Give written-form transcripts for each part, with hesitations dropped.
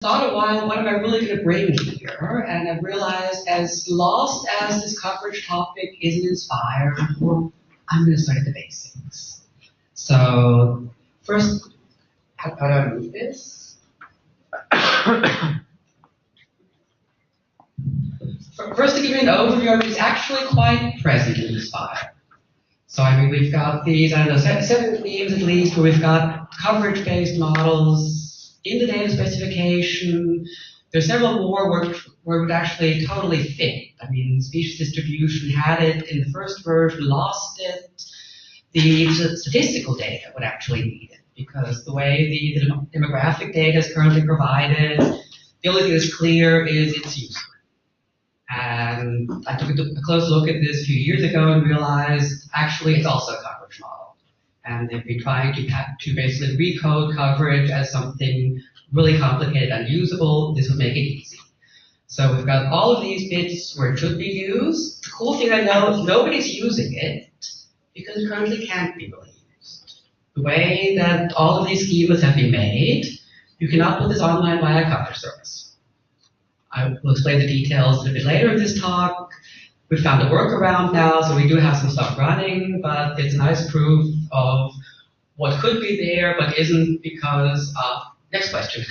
thought a while, what am I really going to bring here? And I realized, as lost as this coverage topic is in Inspire, I'm going to start at the basics. So first, how do I move this? First, to give you an overview of it, it's actually quite present in Inspire. So I mean, we've got these, I don't know, 7 themes at least, where we've got coverage-based models in the data specification. There's several more where it would actually totally fit. I mean, species distribution had it in the first version, lost it. The statistical data would actually need it, because the way the demographic data is currently provided, the only thing that's clear is its use. And I took a close look at this a few years ago and realized, actually, it's also a coverage model. And they've been trying to basically recode coverage as something really complicated and unusable. This would make it easy. So we've got all of these bits where it should be used. The cool thing I know is nobody's using it because it currently can't be really used. The way that all of these schemas have been made, you cannot put this online via a coverage service. I will explain the details a little bit later in this talk. We've found a workaround now, so we do have some stuff running, but it's a nice proof of what could be there, but isn't because of... Next question.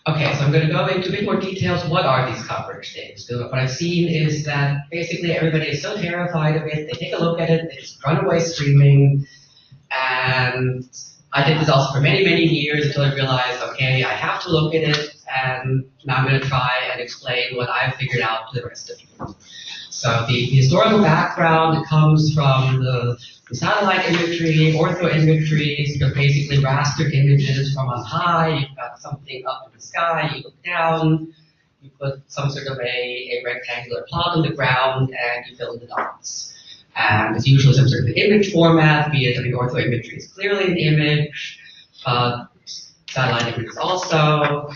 Okay, so I'm going to go into a bit more details. What are these coverage things? So what I've seen is that basically everybody is so terrified of it, they take a look at it, they just run away screaming, and I did this also for many, many years until I realized, okay, I have to look at it, and now I'm going to try and explain what I've figured out to the rest of you. So the historical background, it comes from the satellite imagery, ortho imagery, so basically raster images from on high. You've got something up in the sky, you look down, you put some sort of a rectangular plot on the ground, and you fill in the dots. And it's usually some sort of an image format, be it, I mean, ortho imagery is clearly an image, but satellite images also.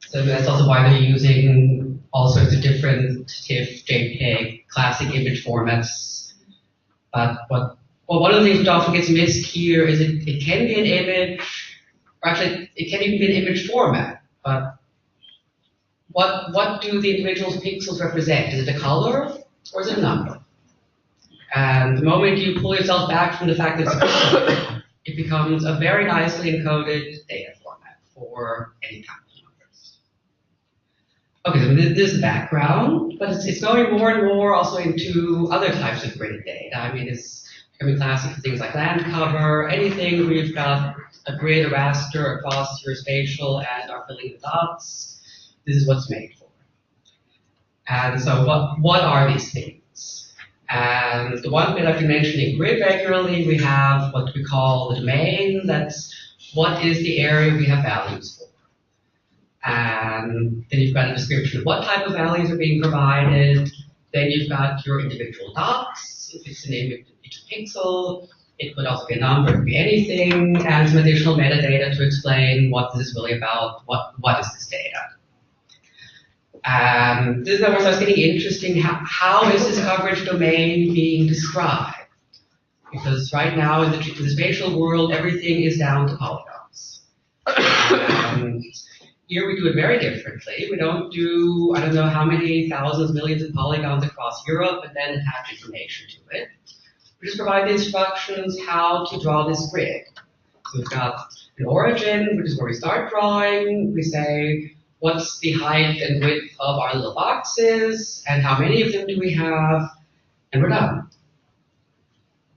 So that's also why they're using all sorts of different TIFF, JPEG, classic image formats. But one of the things which often gets missed here is it can be an image, or actually it can even be an image format, but what do the individual pixels represent? Is it a color or is it a number? And the moment you pull yourself back from the fact that it's a pixel, it becomes a very nicely encoded data format for any kind of numbers. Okay, so this is the background, but it's going more and more also into other types of grid data. I mean, it's becoming classic for things like land cover, anything where you've got a grid, a raster across your spatial and are filling the dots. This is what's made for. And so what are these things? And the one bit I've been mentioning grid regularly, we have what we call the domain. That's what is the area we have values for. And then you've got a description of what type of values are being provided. Then you've got your individual dots. If it's an image, each pixel, it could also be a number, it could be anything, and some additional metadata to explain what this is really about, what is this data. This is where it starts getting interesting. How is this coverage domain being described? Because right now in the spatial world, everything is down to polygons. And here we do it very differently. We don't do, I don't know how many thousands, millions of polygons across Europe and then attach information to it. We just provide the instructions how to draw this grid. So we've got an origin, which is where we start drawing. We say, what's the height and width of our little boxes, and how many of them do we have, and we're done.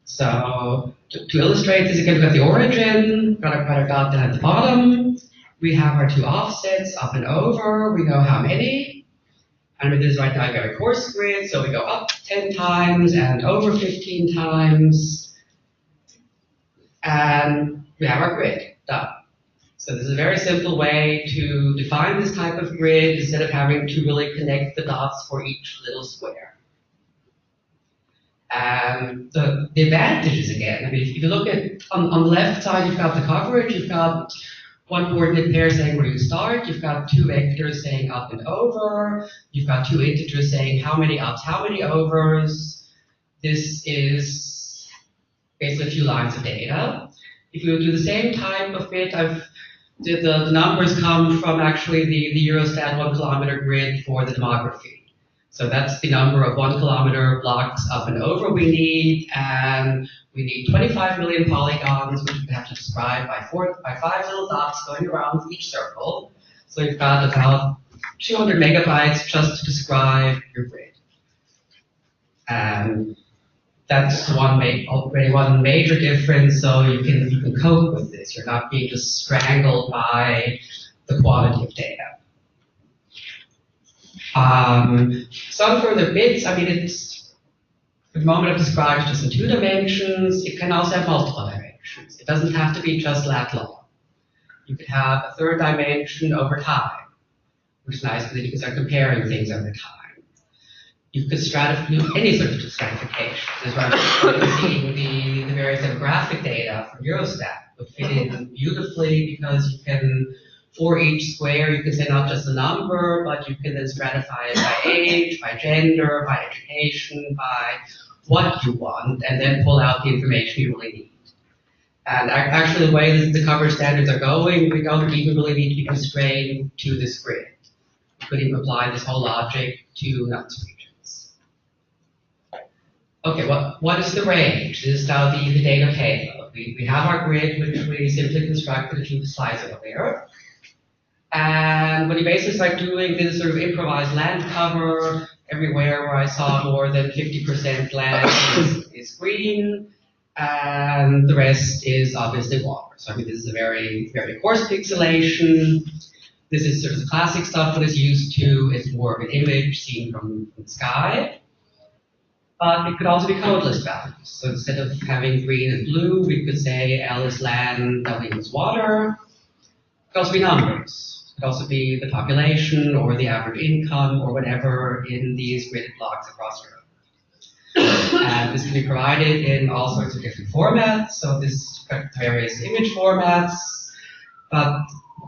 So to illustrate this again, we've got the origin, got our dot down at the bottom. We have our 2 offsets up and over. We know how many. And this is right now a very coarse grid, so we go up 10 times and over 15 times. And we have our grid, done. So this is a very simple way to define this type of grid instead of having to really connect the dots for each little square. And the advantages again, I mean, if you look at, on the left side, you've got the coverage, you've got one coordinate pair saying where you start, you've got 2 vectors saying up and over, you've got 2 integers saying how many ups, how many overs. This is basically a few lines of data. If you do the same type of bit, I've The numbers come from actually the Eurostat 1 kilometer grid for the demography. So that's the number of 1 kilometer blocks up and over we need, and we need 25 million polygons, which we have to describe by 5 little dots going around each circle. So we've got about 200 megabytes just to describe your grid. And that's already one major difference, so you can cope with this. You're not being just strangled by the quantity of data. Some further bits, I mean, it's, for the moment I've described just in 2 dimensions. It can also have multiple dimensions. It doesn't have to be just lat long. You could have a 3rd dimension over time, which is nice because you can start comparing things over time. You could do any sort of stratification. This is why I'm seeing the various demographic data from Eurostat would fit in beautifully, because you can, for each square, you can say not just a number, but you can then stratify it by age, by gender, by education, by what you want, and then pull out the information you really need. And actually, the way the coverage standards are going, we don't even really need to be constrained to this grid. We could even apply this whole logic to nuts regions. Okay, what is the range? This is now the data payload. We have our grid, which we simply constructed a few slides earlier. And when you basically start doing this sort of improvised land cover, everywhere where I saw more than 50% land is green, and the rest is obviously water. So I mean, this is a very, very coarse pixelation. This is sort of the classic stuff that is used to, it's more of an image seen from the sky. But it could also be codeless values. So instead of having green and blue, we could say L is land, W is water. It could also be numbers. It could also be the population or the average income or whatever in these gridded blocks across Europe. And this can be provided in all sorts of different formats. So this various image formats. But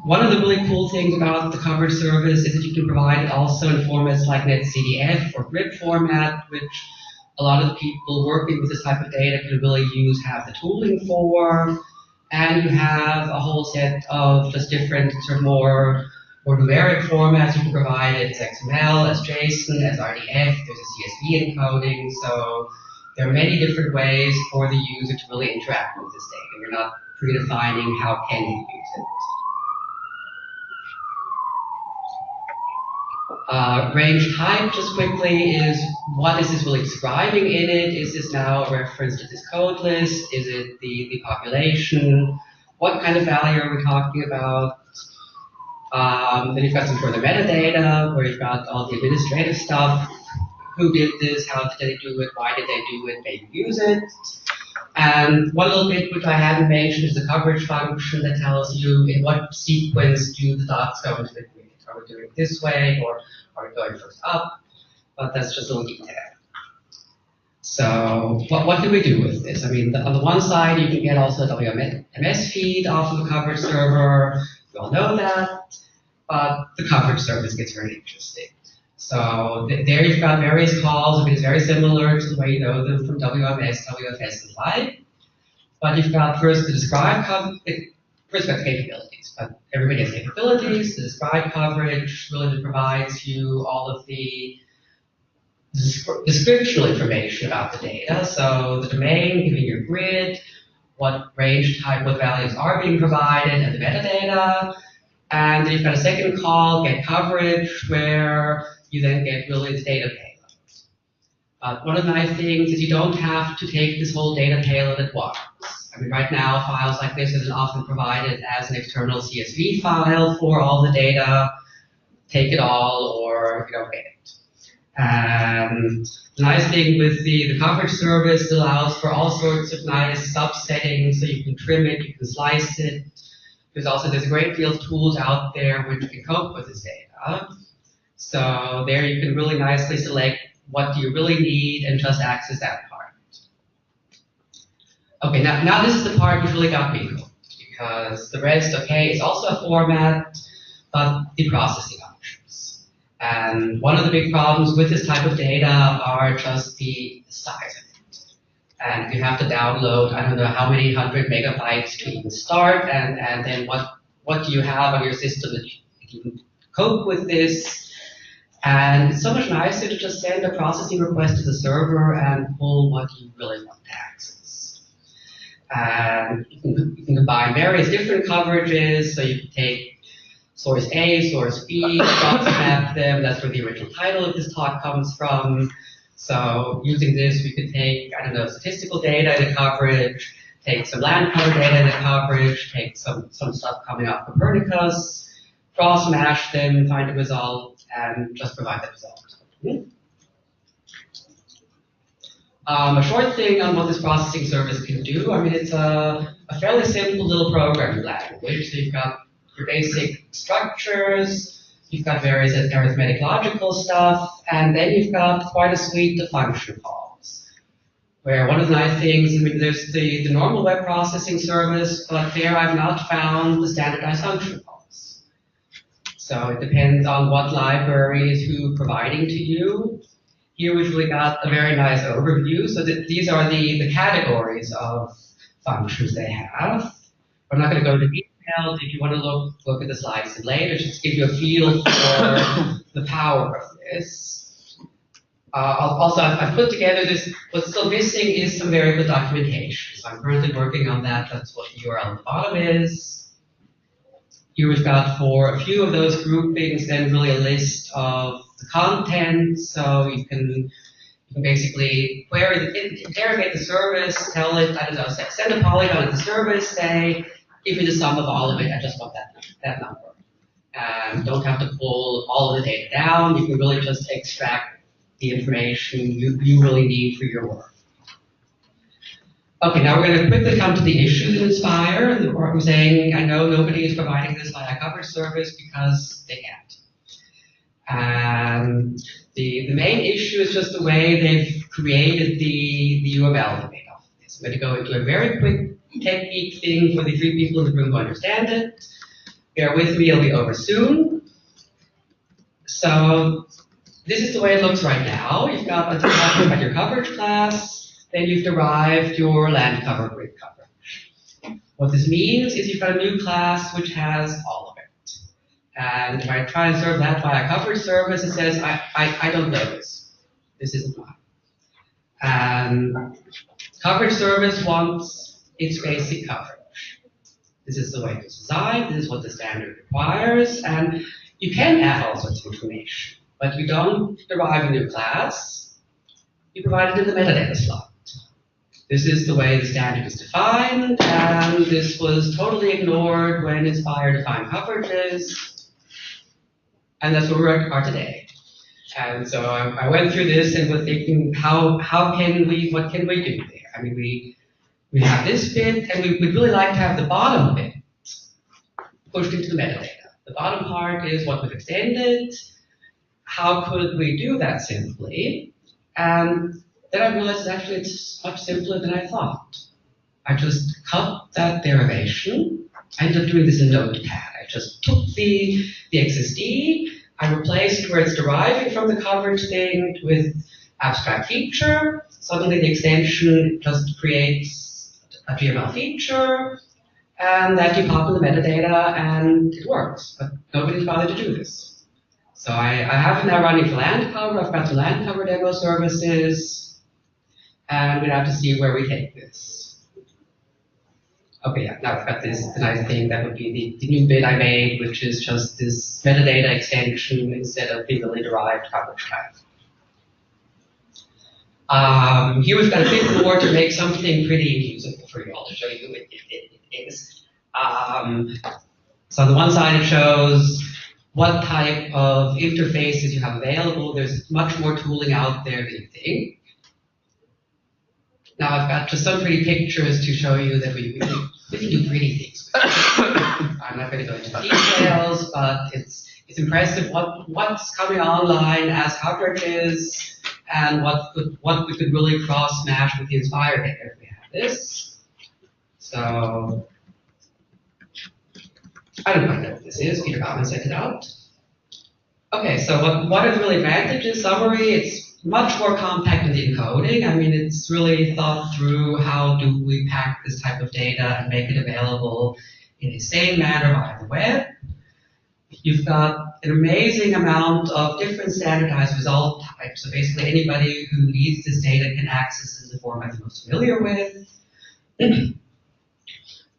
one of the really cool things about the coverage service is that you can provide it also in formats like NetCDF or grid format, which a lot of the people working with this type of data can really have the tooling for. And you have a whole set of just different sort of more numeric formats. You can provide it as XML, as JSON, as RDF. There's a CSV encoding. So there are many different ways for the user to really interact with this data. You're not predefining how can you use it. Range type, just quickly, is what is this really describing in it? Is this now a reference to this code list? Is it the population? What kind of value are we talking about? Then you've got some further metadata, where you've got all the administrative stuff. Who did this? How did they do it? Why did they do it? Maybe use it. And one little bit which I haven't mentioned is the coverage function that tells you in what sequence do the dots go into the grid. Are we doing it this way, or are we going first up? But that's just a little detail. So what can we do with this? I mean, on the one side, you can get also a WMS feed off of the coverage server. We all know that. But the coverage service gets very interesting. So there you've got various calls. I mean, it's very similar to the way you know them from WMS, WFS, and like. But you've got first the describe coverage. First, you've got capabilities, but everybody has capabilities. The describe coverage really provides you all of the descriptional information about the data. So the domain, giving your grid, what range type, what values are being provided, and the metadata. And then you've got a second call, get coverage, where you then get really the data payload. One of the nice things is you don't have to take this whole data payload at once. I mean, right now, files like this are often provided as an external CSV file for all the data. Take it all, or you don't get it. And the nice thing with the coverage service, it allows for all sorts of nice subsettings, so you can trim it, you can slice it. There's a great deal of tools out there which can cope with this data. So there you can really nicely select what do you really need and just access that part. Okay, now this is the part which really got me hooked, because the rest, okay, is also a format, but the processing options. And one of the big problems with this type of data are just the size of it. And you have to download, I don't know how many 100 megabytes to even start, and then what what do you have on your system that you can cope with this. And it's so much nicer to just send a processing request to the server and pull what you really want to access. And you can combine various different coverages, so you can take source A, source B, cross map them. That's where the original title of this talk comes from. So using this, we could take, I don't know, statistical data in the coverage, take some land cover data in the coverage, take some stuff coming off Copernicus, cross match them, find a result, and just provide the result. A short thing on what this processing service can do. I mean, it's a fairly simple little programming language. So you've got your basic structures, you've got various arithmetic logical stuff, and then you've got quite a suite of function calls. Where one of the nice things, I mean, there's the normal web processing service, but there I've not found the standardized function calls. So it depends on what library is who providing to you. Here we've really got a very nice overview. So that these are the categories of functions they have. I'm not going to go into details. If you want to look at the slides later, just give you a feel for the power of this. Also, I've put together this. What's still missing is some very good documentation. So I'm currently working on that. That's what the URL at the bottom is. Here we've got, for a few of those groupings, then really a list of the content. So you can basically query, interrogate the service, tell it, I don't know, send a polygon at the service, say, give me the sum of all of it, I just want that number. Don't have to pull all of the data down, you can really just extract the information you really need for your work. Okay, now we're going to quickly come to the issues in Inspire. And I'm saying, I know nobody is providing this via coverage service because they can't. The main issue is just the way they've created the UML to make off of this. I'm going to go into a very quick technique thing for the 3 people in the room who understand it. Bear with me, it'll be over soon. So this is the way it looks right now. You've got at the top, you've got your coverage class, then you've derived your land cover grid coverage. What this means is you've got a new class which has all of it. And if I try and serve that via coverage service, it says, I don't know this. This isn't mine. And coverage service wants its basic coverage. This is the way it's designed, this is what the standard requires, and you can add all sorts of information, but you don't derive a new class, you provide it in the metadata slot. This is the way the standard is defined, and this was totally ignored when Inspire defined coverages, and that's where we are today. And so I went through this and was thinking, what can we do there? I mean, we have this bit, and we'd really like to have the bottom bit pushed into the metadata. The bottom part is what we've extended. How could we do that simply? And then I realized actually it's much simpler than I thought. I just cut that derivation. I ended up doing this in Notepad. I just took the XSD, I replaced where it's deriving from the coverage thing with abstract feature. Suddenly the extension just creates a GML feature, and that you pop in the metadata, and it works. But nobody's bothered to do this. So I have it now running for land cover. I've got the land cover demo services, and we'd have to see where we take this. Okay, yeah, now I've got the nice thing that would be the new bit I made, which is just this metadata extension instead of the really derived coverage type. Here we've got a bit more to make something pretty usable for you all to show you who it is. So on the one side it shows what type of interfaces you have available. There's much more tooling out there than you think. Now I've got just some pretty pictures to show you that we can do pretty things with. I'm not going to go into details, but it's impressive what's coming online as coverages, and what we could really cross-match with the Inspire data if we have this. So, I don't quite know what this is. Peter Gottman sent it out. Okay, so what are the real advantages? Summary, it's much more compact in the encoding. I mean, it's really thought through how do we pack this type of data and make it available in the same manner via the web. You've got an amazing amount of different standardized result types. So basically anybody who needs this data can access it in the format they're most familiar with.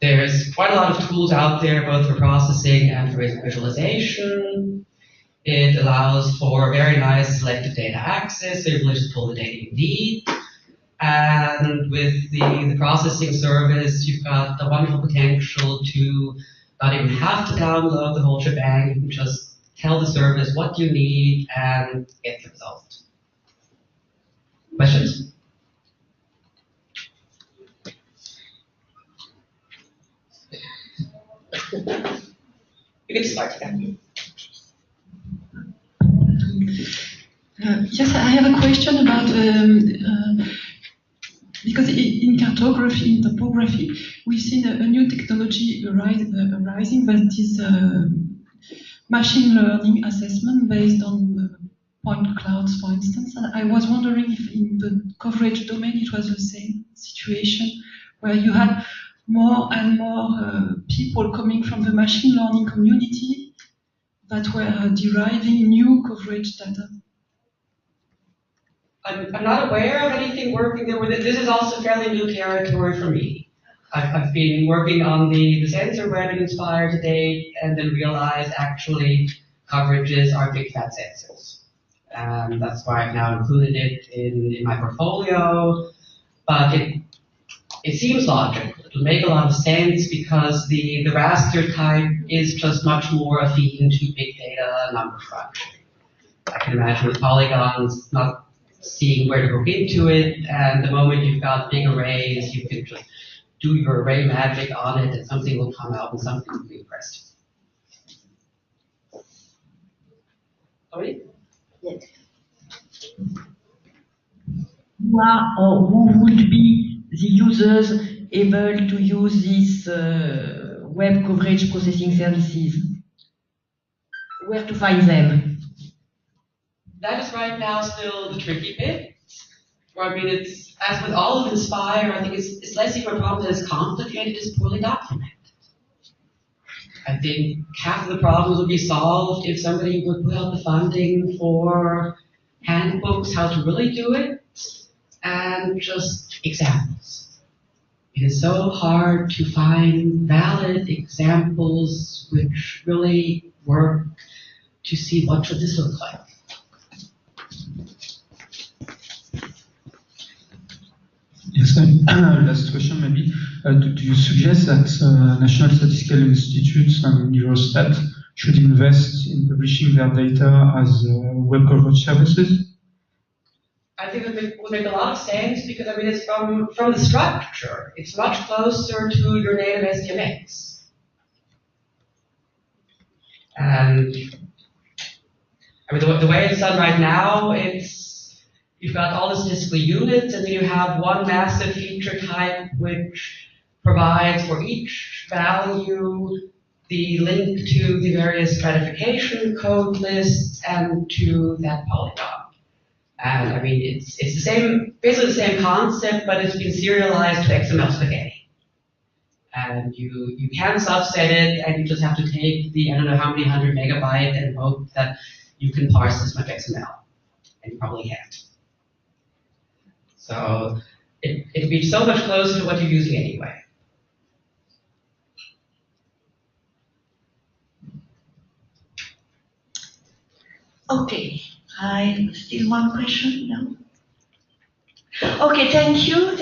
There's quite a lot of tools out there, both for processing and for visualization. It allows for very nice selective data access, so you just pull the data you need. And with the processing service, you've got the wonderful potential to not even have to download the whole shebang. You can just tell the service what you need and get the result. Questions? You can start again. Yes, I have a question about because in cartography, in topography, we've seen a new technology arising, but it is machine learning assessment based on point clouds, for instance. And I was wondering if in the coverage domain it was the same situation, where you had more and more people coming from the machine learning community that were deriving new coverage data. I'm not aware of anything working there. This is also fairly new territory for me. I've been working on the sensor web in Inspire to date, and then realized actually coverages are big fat sensors. And that's why I've now included it in my portfolio. But it seems logical. It will make a lot of sense because the raster type is just much more affine to big data number crunching. I can imagine with polygons not seeing where to hook into it, and the moment you've got big arrays, you can just do your array magic on it, and something will come out and something will be impressive. Sorry? Yes. Who are or who would be the users able to use these web coverage processing services? Where to find them? That is right now still the tricky bit. I mean, it's, as with all of Inspire, I think it's less even a problem that it's complicated, it's poorly documented. I think half of the problems would be solved if somebody would put out the funding for handbooks, how to really do it, and just examples. It is so hard to find valid examples which really work to see what should this look like. Yes, last question maybe. Do you suggest that national statistical institutes and Eurostat should invest in publishing their data as web coverage services? I think it would make a lot of sense because, I mean, it's from the structure. It's much closer to your native SDMX. And I mean, the way it's done right now, you've got all the statistical units, and then you have one massive feature type which provides for each value the link to the various stratification code lists and to that polygon. And I mean, it's the same, basically the same concept, but it's been serialized to XML spaghetti. And you can subset it, and you just have to take the, I don't know how many 100 megabyte and hope that you can parse this much XML. And you probably can't. So it'll be so much closer to what you're using anyway. Okay, I still one question now. Okay, thank you.